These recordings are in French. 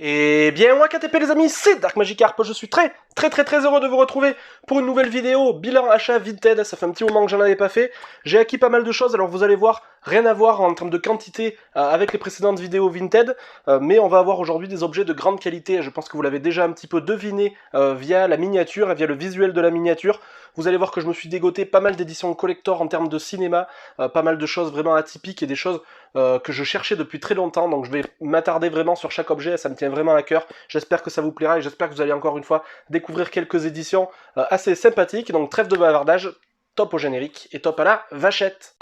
Et bien, moi KTP les amis, c'est Dark Magic Harp, je suis très heureux de vous retrouver pour une nouvelle vidéo, bilan achat Vinted, ça fait un petit moment que j'en avais pas fait, j'ai acquis pas mal de choses, alors vous allez voir, rien à voir en termes de quantité avec les précédentes vidéos Vinted, mais on va avoir aujourd'hui des objets de grande qualité, je pense que vous l'avez déjà un petit peu deviné via la miniature et via le visuel de la miniature. Vous allez voir que je me suis dégoté pas mal d'éditions collector en termes de cinéma, pas mal de choses vraiment atypiques et des choses que je cherchais depuis très longtemps, donc je vais m'attarder vraiment sur chaque objet, ça me tient vraiment à cœur. J'espère que ça vous plaira et j'espère que vous allez encore une fois découvrir quelques éditions assez sympathiques. Donc trêve de bavardage, top au générique et top à la vachette.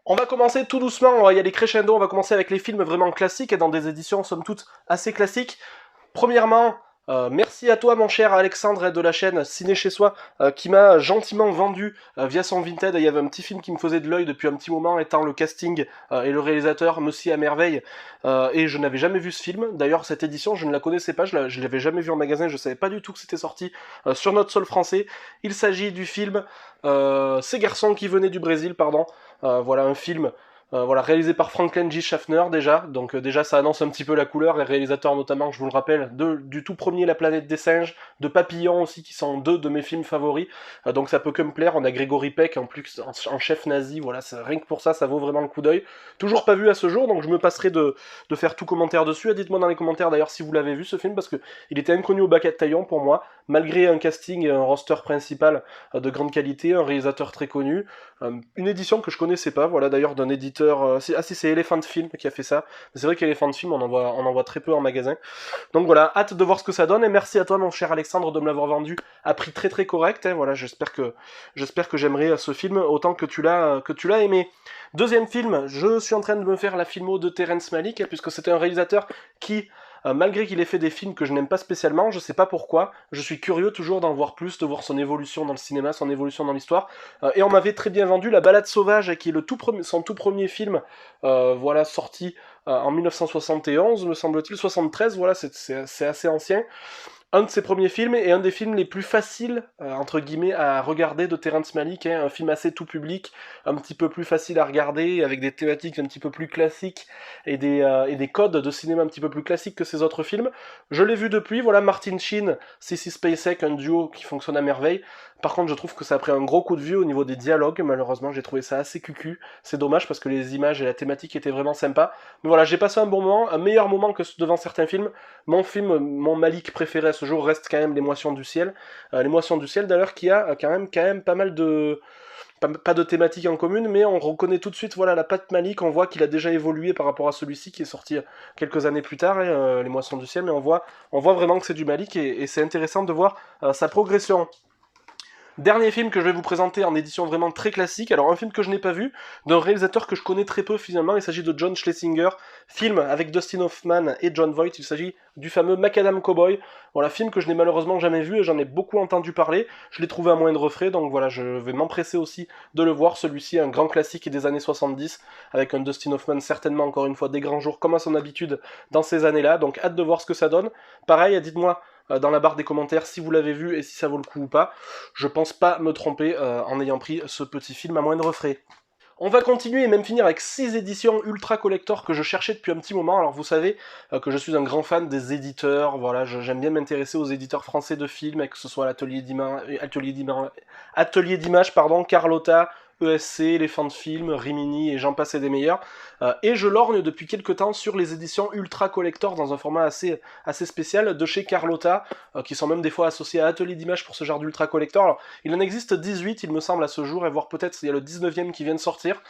On va commencer tout doucement, on va y aller crescendo, on va commencer avec les films vraiment classiques et dans des éditions somme toute assez classiques. Premièrement, merci à toi mon cher Alexandre de la chaîne Ciné Chez Soi qui m'a gentiment vendu via son Vinted. Il y avait un petit film qui me faisait de l'œil depuis un petit moment étant le casting et le réalisateur me scie à merveille et je n'avais jamais vu ce film. D'ailleurs cette édition je ne la connaissais pas, je l'avais jamais vu en magasin, je savais pas du tout que c'était sorti sur notre sol français. Il s'agit du film Ces garçons qui venaient du Brésil, pardon. Voilà un film voilà, réalisé par Franklin J. Schaffner déjà, donc déjà ça annonce un petit peu la couleur, les réalisateurs notamment, je vous le rappelle, du tout premier La Planète des Singes, de Papillon aussi, qui sont deux de mes films favoris, donc ça peut que me plaire. On a Grégory Peck en plus en chef nazi, voilà, rien que pour ça, ça vaut vraiment le coup d'œil. Toujours pas vu à ce jour, donc je me passerai de faire tout commentaire dessus. Dites-moi dans les commentaires d'ailleurs si vous l'avez vu ce film, parce que il était inconnu au bac à taillon pour moi, malgré un casting et un roster principal de grande qualité, un réalisateur très connu, une édition que je connaissais pas, voilà, d'ailleurs d'un éditeur, ah si, c'est Elephant Film qui a fait ça, mais c'est vrai qu'Elephant Film on en voit très peu en magasin, donc voilà, hâte de voir ce que ça donne, et merci à toi mon cher Alexandre de me l'avoir vendu à prix très correct, hein, voilà, j'espère que j'aimerai ce film autant que tu l'as aimé. Deuxième film, je suis en train de me faire la filmo de Terrence Malick, hein, puisque c'est un réalisateur qui malgré qu'il ait fait des films que je n'aime pas spécialement, je sais pas pourquoi, je suis curieux toujours d'en voir plus, de voir son évolution dans le cinéma, son évolution dans l'histoire, et on m'avait très bien vendu La Balade Sauvage, qui est son tout premier film, voilà, sorti en 1971, me semble-t-il, 73, voilà, c'est assez ancien. Un de ses premiers films et un des films les plus faciles, entre guillemets, à regarder de Terrence Malick, hein, un film assez tout public, un petit peu plus facile à regarder, avec des thématiques un petit peu plus classiques et des codes de cinéma un petit peu plus classiques que ses autres films. Je l'ai vu depuis, voilà, Martin Sheen, Sissy Spacek, un duo qui fonctionne à merveille. Par contre, je trouve que ça a pris un gros coup de vieux au niveau des dialogues, malheureusement, j'ai trouvé ça assez cucu. C'est dommage parce que les images et la thématique étaient vraiment sympas. Mais voilà, j'ai passé un bon moment, un meilleur moment que devant certains films. Mon Malick préféré à ce jour reste quand même Les Moissons du Ciel. Les Moissons du Ciel d'ailleurs qui a quand même pas mal de... Pas de thématiques en commune, mais on reconnaît tout de suite voilà, la patte Malick, on voit qu'il a déjà évolué par rapport à celui-ci qui est sorti quelques années plus tard, Les Moissons du Ciel, mais on voit vraiment que c'est du Malick et c'est intéressant de voir sa progression. Dernier film que je vais vous présenter en édition vraiment très classique, alors un film que je n'ai pas vu, d'un réalisateur que je connais très peu finalement, il s'agit de John Schlesinger, film avec Dustin Hoffman et Jon Voight, il s'agit du fameux Macadam Cowboy, voilà, film que je n'ai malheureusement jamais vu et j'en ai beaucoup entendu parler, je l'ai trouvé à moindre frais, donc voilà, je vais m'empresser aussi de le voir, celui-ci un grand classique des années 70, avec un Dustin Hoffman certainement encore une fois des grands jours comme à son habitude dans ces années-là, donc hâte de voir ce que ça donne. Pareil, dites-moi dans la barre des commentaires si vous l'avez vu et si ça vaut le coup ou pas. Je pense pas me tromper en ayant pris ce petit film à moindre frais. On va continuer et même finir avec 6 éditions ultra collector que je cherchais depuis un petit moment. Alors vous savez que je suis un grand fan des éditeurs, voilà, j'aime bien m'intéresser aux éditeurs français de films, que ce soit Atelier d'Images, pardon, Carlotta, ESC, Les Fans de Film, Rimini et j'en passe et des meilleurs. Et je lorgne depuis quelques temps sur les éditions ultra collector dans un format assez spécial de chez Carlotta, qui sont même des fois associés à Atelier d'Images pour ce genre d'ultra collector. Alors, il en existe 18 il me semble à ce jour, et voire peut-être il y a le 19e qui vient de sortir.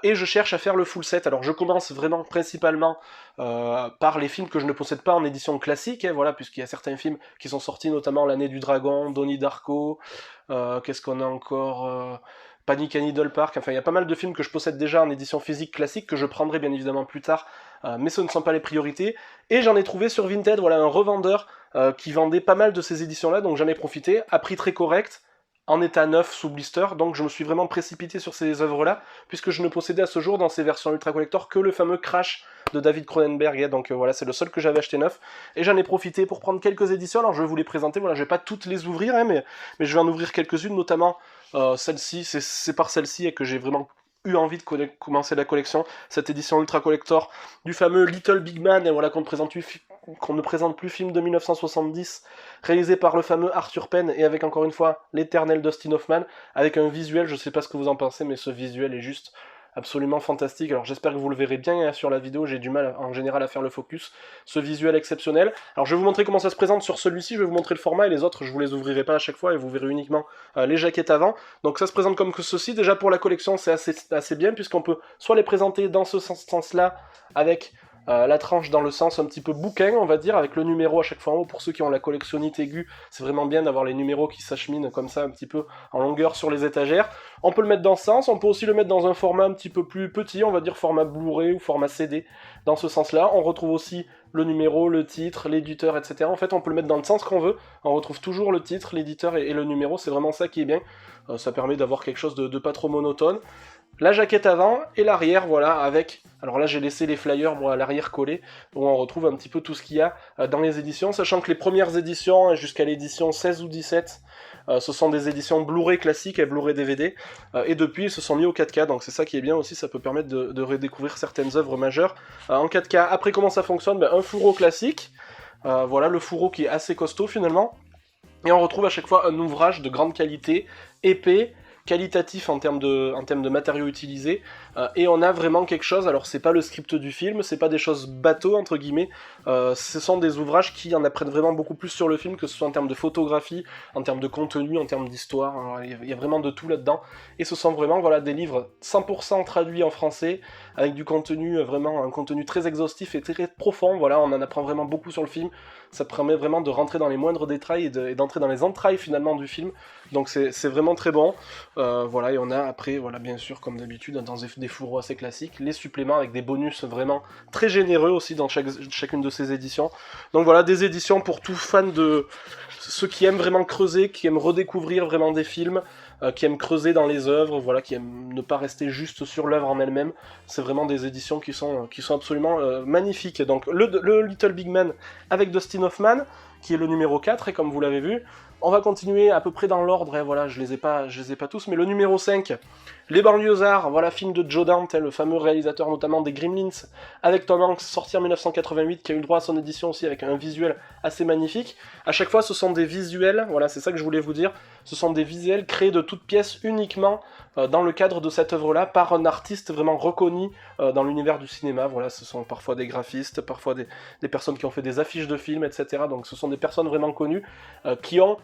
Et je cherche à faire le full set. Alors je commence vraiment principalement par les films que je ne possède pas en édition classique, hein, voilà, puisqu'il y a certains films qui sont sortis, notamment L'Année du Dragon, Donnie Darko, qu'est-ce qu'on a encore Panic à Needle Park, enfin il y a pas mal de films que je possède déjà en édition physique classique, que je prendrai bien évidemment plus tard, mais ce ne sont pas les priorités, et j'en ai trouvé sur Vinted, voilà, un revendeur qui vendait pas mal de ces éditions-là, donc j'en ai profité, à prix très correct, en état neuf sous blister, donc je me suis vraiment précipité sur ces œuvres-là, puisque je ne possédais à ce jour dans ces versions Ultra Collector que le fameux Crash de David Cronenberg, donc voilà, c'est le seul que j'avais acheté neuf, et j'en ai profité pour prendre quelques éditions, alors je vais vous les présenter, voilà, je vais pas toutes les ouvrir, hein, mais je vais en ouvrir quelques-unes, notamment celle-ci, c'est par celle-ci que j'ai vraiment eu envie de commencer la collection, cette édition Ultra Collector du fameux Little Big Man, et voilà, qu'on ne présente plus, film de 1970, réalisé par le fameux Arthur Penn, et avec encore une fois l'éternel Dustin Hoffman, avec un visuel, je sais pas ce que vous en pensez, mais ce visuel est juste absolument fantastique. Alors j'espère que vous le verrez bien hein, sur la vidéo, j'ai du mal en général à faire le focus, ce visuel exceptionnel. Alors je vais vous montrer comment ça se présente sur celui-ci, je vais vous montrer le format, et les autres je vous les ouvrirai pas à chaque fois, et vous verrez uniquement les jaquettes avant. Donc ça se présente comme que ceci, déjà pour la collection c'est assez bien, puisqu'on peut soit les présenter dans ce sens-là, avec la tranche dans le sens un petit peu bouquin, on va dire, avec le numéro à chaque fois en haut. Pour ceux qui ont la collectionnite aiguë, c'est vraiment bien d'avoir les numéros qui s'acheminent comme ça, un petit peu en longueur sur les étagères. On peut le mettre dans ce sens, on peut aussi le mettre dans un format un petit peu plus petit, on va dire format Blu-ray ou format CD, dans ce sens-là. On retrouve aussi le numéro, le titre, l'éditeur, etc. En fait, on peut le mettre dans le sens qu'on veut, on retrouve toujours le titre, l'éditeur et le numéro, c'est vraiment ça qui est bien. Ça permet d'avoir quelque chose de pas trop monotone. La jaquette avant et l'arrière, voilà, avec... Alors là, j'ai laissé les flyers, moi, à l'arrière collés, où on retrouve un petit peu tout ce qu'il y a dans les éditions, sachant que les premières éditions, jusqu'à l'édition 16 ou 17, ce sont des éditions Blu-ray classiques et Blu-ray DVD, et depuis, ils se sont mis au 4K, donc c'est ça qui est bien aussi, ça peut permettre de redécouvrir certaines œuvres majeures en 4K. Après, comment ça fonctionne? Un fourreau classique, voilà, le fourreau qui est assez costaud, finalement, et on retrouve à chaque fois un ouvrage de grande qualité, épais, qualitatif en termes de matériaux utilisés, et on a vraiment quelque chose. Alors c'est pas le script du film, c'est pas des choses bateaux entre guillemets, ce sont des ouvrages qui en apprennent vraiment beaucoup plus sur le film, que ce soit en termes de photographie, en termes de contenu, en termes d'histoire, il y a vraiment de tout là-dedans, et ce sont vraiment voilà, des livres 100% traduits en français, avec du contenu, vraiment un contenu très exhaustif et très profond, voilà, on en apprend vraiment beaucoup sur le film, ça permet vraiment de rentrer dans les moindres détails et d'entrer dans les entrailles finalement du film, donc c'est vraiment très bon. Voilà, et on a après, voilà, bien sûr, comme d'habitude, dans des fourreaux assez classiques, les suppléments avec des bonus vraiment très généreux aussi dans chacune de ces éditions. Donc voilà, des éditions pour tout fan de ceux qui aiment vraiment creuser, qui aiment redécouvrir vraiment des films, qui aiment creuser dans les œuvres, voilà, qui aiment ne pas rester juste sur l'œuvre en elle-même. C'est vraiment des éditions qui sont absolument magnifiques. Donc le Little Big Man avec Dustin Hoffman, qui est le numéro 4, et comme vous l'avez vu, on va continuer à peu près dans l'ordre, et voilà, je les ai pas tous, mais le numéro 5, Les Banlieusards, voilà, film de Joe Dante, le fameux réalisateur notamment des Gremlins, avec Tom Hanks, sorti en 1988, qui a eu le droit à son édition aussi, avec un visuel assez magnifique. À chaque fois, ce sont des visuels, voilà, c'est ça que je voulais vous dire, ce sont des visuels créés de toutes pièces uniquement dans le cadre de cette œuvre-là, par un artiste vraiment reconnu dans l'univers du cinéma, voilà, ce sont parfois des graphistes, parfois des personnes qui ont fait des affiches de films, etc., donc ce sont des personnes vraiment connues, qui ont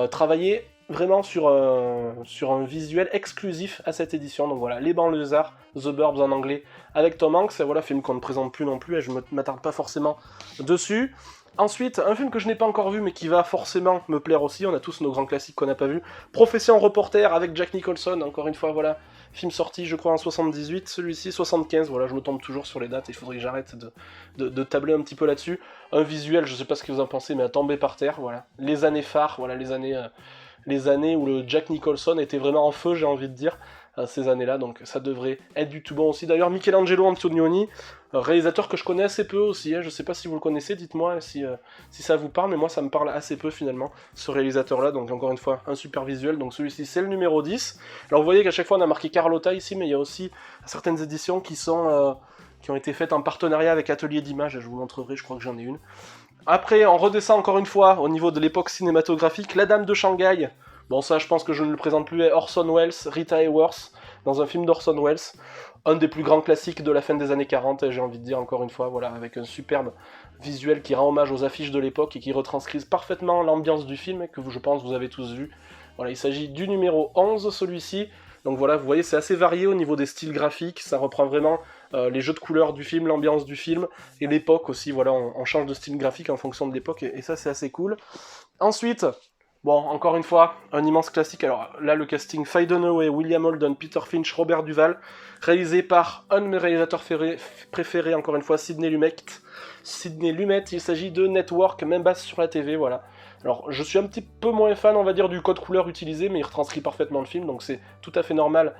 travaillé vraiment sur un visuel exclusif à cette édition. Donc voilà, Les Banlieusards, The Burbs en anglais, avec Tom Hanks, et voilà, film qu'on ne présente plus non plus, et je ne m'attarde pas forcément dessus. Ensuite, un film que je n'ai pas encore vu, mais qui va forcément me plaire aussi, on a tous nos grands classiques qu'on n'a pas vus, Profession Reporter avec Jack Nicholson, encore une fois, voilà, film sorti, je crois, en 78, celui-ci, 75, voilà, je me tombe toujours sur les dates, il faudrait que j'arrête de tabler un petit peu là-dessus. Un visuel, je sais pas ce que vous en pensez, mais à tomber par terre, voilà. Les années phares, voilà, les années où le Jack Nicholson était vraiment en feu, j'ai envie de dire, ces années-là, donc ça devrait être du tout bon aussi. D'ailleurs, Michelangelo Antonioni, réalisateur que je connais assez peu aussi, hein, je sais pas si vous le connaissez, dites-moi si ça vous parle, mais moi ça me parle assez peu finalement, ce réalisateur-là, donc encore une fois, un super visuel, donc celui-ci c'est le numéro 10. Alors vous voyez qu'à chaque fois on a marqué Carlotta ici, mais il y a aussi certaines éditions qui ont été faites en partenariat avec Atelier d'Images, je vous montrerai, je crois que j'en ai une. Après, on redescend encore une fois au niveau de l'époque cinématographique, La Dame de Shanghai. Bon, ça, je pense que je ne le présente plus, Orson Welles, Rita Hayworth, dans un film d'Orson Welles. Un des plus grands classiques de la fin des années 40, j'ai envie de dire encore une fois, voilà, avec un superbe visuel qui rend hommage aux affiches de l'époque et qui retranscrise parfaitement l'ambiance du film, que je pense vous avez tous vu. Voilà, il s'agit du numéro 11, celui-ci. Donc voilà, vous voyez, c'est assez varié au niveau des styles graphiques, ça reprend vraiment les jeux de couleurs du film, l'ambiance du film, et l'époque aussi, voilà, on change de style graphique en fonction de l'époque, et ça c'est assez cool. Ensuite, bon, encore une fois, un immense classique, alors là le casting, Faye Dunaway, William Holden, Peter Finch, Robert Duvall, réalisé par un de mes réalisateurs préférés, encore une fois, Sidney Lumet. Sidney Lumet, il s'agit de Network, même base sur la TV, voilà. Alors, je suis un petit peu moins fan, on va dire, du code couleur utilisé, mais il retranscrit parfaitement le film, donc c'est tout à fait normal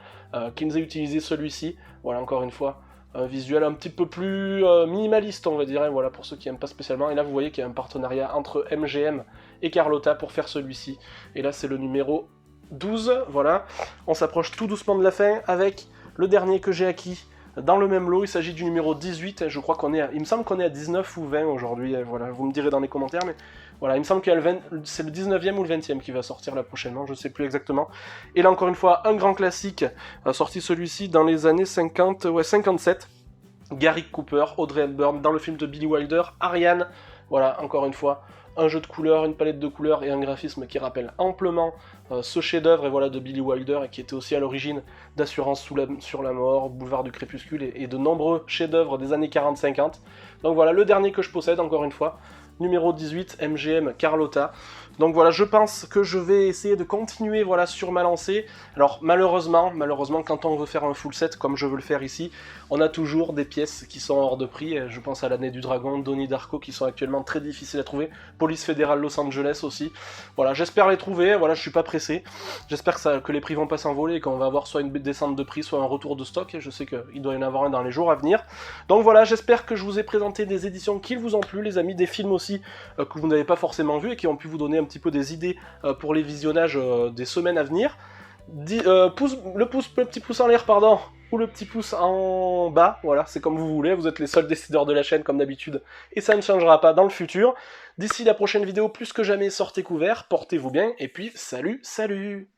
qu'ils nous aient utilisé celui-ci. Voilà, encore une fois, un visuel un petit peu plus minimaliste, on va dire, voilà, pour ceux qui n'aiment pas spécialement. Et là, vous voyez qu'il y a un partenariat entre MGM et Carlotta pour faire celui-ci. Et là, c'est le numéro 12, voilà. On s'approche tout doucement de la fin avec le dernier que j'ai acquis dans le même lot. Il s'agit du numéro 18, je crois qu'on est il me semble qu'on est à 19 ou 20 aujourd'hui, voilà, vous me direz dans les commentaires, mais voilà, il me semble que c'est le 19e ou le 20e qui va sortir là prochainement, je sais plus exactement. Et là encore une fois, un grand classique, sorti celui-ci dans les années 50, ouais 57, Gary Cooper, Audrey Hepburn, dans le film de Billy Wilder, Ariane, voilà, encore une fois, un jeu de couleurs, une palette de couleurs et un graphisme qui rappelle amplement ce chef-d'œuvre voilà, de Billy Wilder et qui était aussi à l'origine d'Assurance sur la mort, Boulevard du Crépuscule et de nombreux chefs-d'œuvre des années 40-50. Donc voilà, le dernier que je possède, encore une fois, numéro 18, MGM Carlotta. Donc voilà, je pense que je vais essayer de continuer voilà, sur ma lancée. Alors malheureusement, quand on veut faire un full set comme je veux le faire ici, on a toujours des pièces qui sont hors de prix. Je pense à l'année du dragon, Donnie Darko, qui sont actuellement très difficiles à trouver. Police fédérale Los Angeles aussi. Voilà, j'espère les trouver, voilà, je suis pas pressé. J'espère que les prix vont pas s'envoler et qu'on va avoir soit une descente de prix, soit un retour de stock. Je sais qu'il doit y en avoir un dans les jours à venir. Donc voilà, j'espère que je vous ai présenté des éditions qui vous ont plu, les amis, des films aussi que vous n'avez pas forcément vus et qui ont pu vous donner un petit peu des idées pour les visionnages des semaines à venir. Le petit pouce en l'air, pardon, ou le petit pouce en bas, voilà, c'est comme vous voulez, vous êtes les seuls décideurs de la chaîne comme d'habitude, et ça ne changera pas dans le futur. D'ici la prochaine vidéo, plus que jamais, sortez couverts, portez-vous bien, et puis salut, salut!